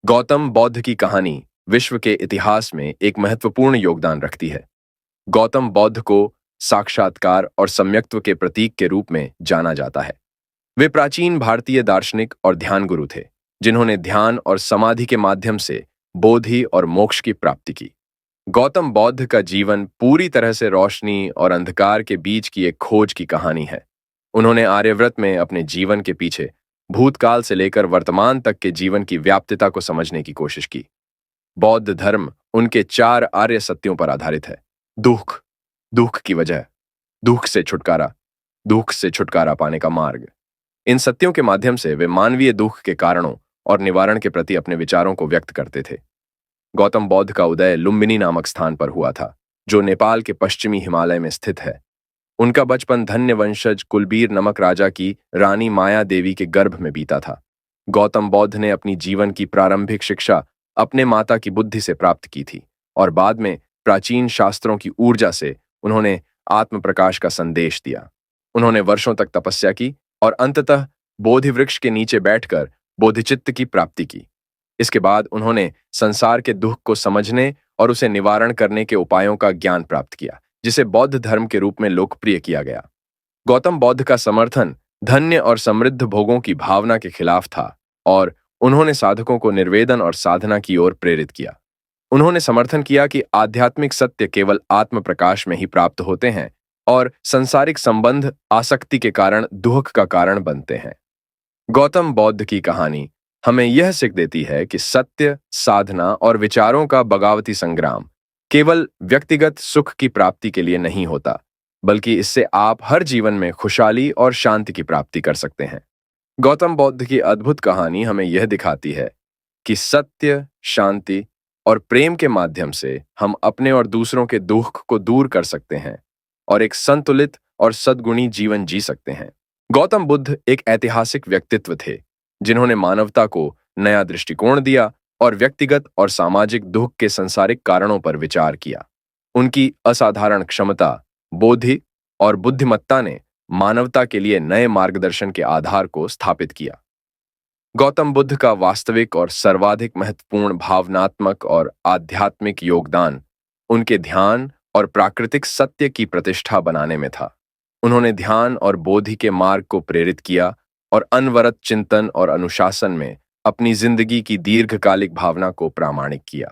गौतम बुद्ध की कहानी विश्व के इतिहास में एक महत्वपूर्ण योगदान रखती है। गौतम बुद्ध को साक्षात्कार और सम्यक्त्व के प्रतीक के रूप में जाना जाता है। वे प्राचीन भारतीय दार्शनिक और ध्यान गुरु थे, जिन्होंने ध्यान और समाधि के माध्यम से बोधि और मोक्ष की प्राप्ति की। गौतम बुद्ध का जीवन पूरी तरह से रोशनी और अंधकार के बीच की एक खोज की कहानी है। उन्होंने आर्यव्रत में अपने जीवन के पीछे भूतकाल से लेकर वर्तमान तक के जीवन की व्याप्तता को समझने की कोशिश की। बौद्ध धर्म उनके 4 आर्य सत्यों पर आधारित है। दुख, दुख की वजह, दुख से छुटकारा पाने का मार्ग। इन सत्यों के माध्यम से वे मानवीय दुख के कारणों और निवारण के प्रति अपने विचारों को व्यक्त करते थे। गौतम बुद्ध का उदय लुम्बिनी नामक स्थान पर हुआ था, जो नेपाल के पश्चिमी हिमालय में स्थित है। उनका बचपन धन्य वंशज कुलबीर नमक राजा की रानी माया देवी के गर्भ में बीता था। गौतम बुद्ध ने अपनी जीवन की प्रारंभिक शिक्षा अपने माता की बुद्धि से प्राप्त की थी और बाद में प्राचीन शास्त्रों की ऊर्जा से उन्होंने आत्म प्रकाश का संदेश दिया। उन्होंने वर्षों तक तपस्या की और अंततः बोधि वृक्ष के नीचे बैठकर बोधिचित्त की प्राप्ति की। इसके बाद उन्होंने संसार के दुख को समझने और उसे निवारण करने के उपायों का ज्ञान प्राप्त किया, जिसे बौद्ध धर्म के रूप में लोकप्रिय किया गया। गौतम बुद्ध का समर्थन धन्य और समृद्ध भोगों की भावना के खिलाफ था और उन्होंने साधकों को निर्वेदन और साधना की ओर प्रेरित किया। उन्होंने समर्थन किया कि आध्यात्मिक सत्य केवल आत्म प्रकाश में ही प्राप्त होते हैं और संसारिक संबंध आसक्ति के कारण दुख का कारण बनते हैं। गौतम बुद्ध की कहानी हमें यह सीख देती है कि सत्य, साधना और विचारों का बगावती संग्राम केवल व्यक्तिगत सुख की प्राप्ति के लिए नहीं होता, बल्कि इससे आप हर जीवन में खुशहाली और शांति की प्राप्ति कर सकते हैं। गौतम बुद्ध की अद्भुत कहानी हमें यह दिखाती है कि सत्य, शांति और प्रेम के माध्यम से हम अपने और दूसरों के दुख को दूर कर सकते हैं और एक संतुलित और सद्गुणी जीवन जी सकते हैं। गौतम बुद्ध एक ऐतिहासिक व्यक्तित्व थे, जिन्होंने मानवता को नया दृष्टिकोण दिया और व्यक्तिगत और सामाजिक दुख के संसारिक कारणों पर विचार किया। उनकी असाधारण क्षमता, बोधि और बुद्धिमत्ता ने मानवता के लिए नए मार्गदर्शन के आधार को स्थापित किया। गौतम बुद्ध का वास्तविक और सर्वाधिक महत्वपूर्ण भावनात्मक और आध्यात्मिक योगदान उनके ध्यान और प्राकृतिक सत्य की प्रतिष्ठा बनाने में था। उन्होंने ध्यान और बोधि के मार्ग को प्रेरित किया और अनवरत चिंतन और अनुशासन में अपनी जिंदगी की दीर्घकालिक भावना को प्रामाणिक किया।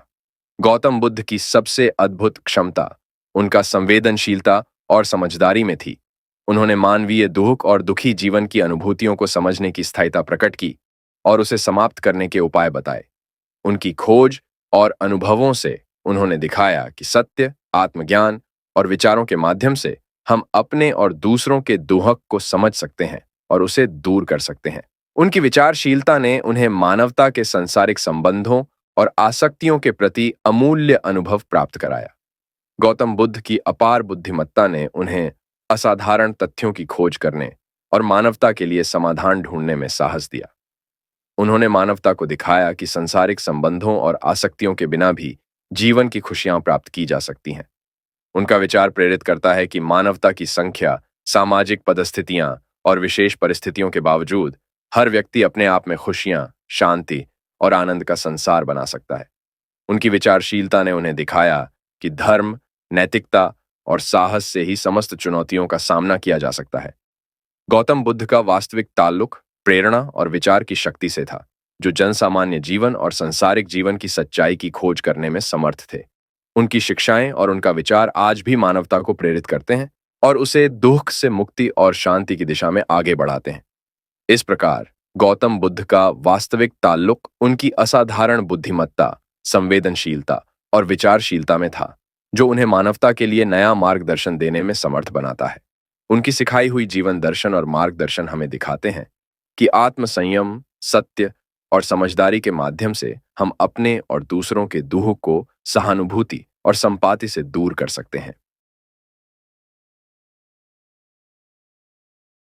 गौतम बुद्ध की सबसे अद्भुत क्षमता उनका संवेदनशीलता और समझदारी में थी। उन्होंने मानवीय दुख और दुखी जीवन की अनुभूतियों को समझने की स्थायिता प्रकट की और उसे समाप्त करने के उपाय बताए। उनकी खोज और अनुभवों से उन्होंने दिखाया कि सत्य, आत्मज्ञान और विचारों के माध्यम से हम अपने और दूसरों के दुख को समझ सकते हैं और उसे दूर कर सकते हैं। उनकी विचारशीलता ने उन्हें मानवता के सांसारिक संबंधों और आसक्तियों के प्रति अमूल्य अनुभव प्राप्त कराया। गौतम बुद्ध की अपार बुद्धिमत्ता ने उन्हें असाधारण तथ्यों की खोज करने और मानवता के लिए समाधान ढूंढने में साहस दिया। उन्होंने मानवता को दिखाया कि सांसारिक संबंधों और आसक्तियों के बिना भी जीवन की खुशियां प्राप्त की जा सकती हैं। उनका विचार प्रेरित करता है कि मानवता की संख्या, सामाजिक पदस्थितियां और विशेष परिस्थितियों के बावजूद हर व्यक्ति अपने आप में खुशियां, शांति और आनंद का संसार बना सकता है। उनकी विचारशीलता ने उन्हें दिखाया कि धर्म, नैतिकता और साहस से ही समस्त चुनौतियों का सामना किया जा सकता है। गौतम बुद्ध का वास्तविक ताल्लुक प्रेरणा और विचार की शक्ति से था, जो जनसामान्य जीवन और सांसारिक जीवन की सच्चाई की खोज करने में समर्थ थे। उनकी शिक्षाएं और उनका विचार आज भी मानवता को प्रेरित करते हैं और उसे दुख से मुक्ति और शांति की दिशा में आगे बढ़ाते हैं। इस प्रकार गौतम बुद्ध का वास्तविक ताल्लुक उनकी असाधारण बुद्धिमत्ता, संवेदनशीलता और विचारशीलता में था, जो उन्हें मानवता के लिए नया मार्गदर्शन देने में समर्थ बनाता है। उनकी सिखाई हुई जीवन दर्शन और मार्गदर्शन हमें दिखाते हैं कि आत्मसंयम, सत्य और समझदारी के माध्यम से हम अपने और दूसरों के दुख को सहानुभूति और संपाति से दूर कर सकते हैं।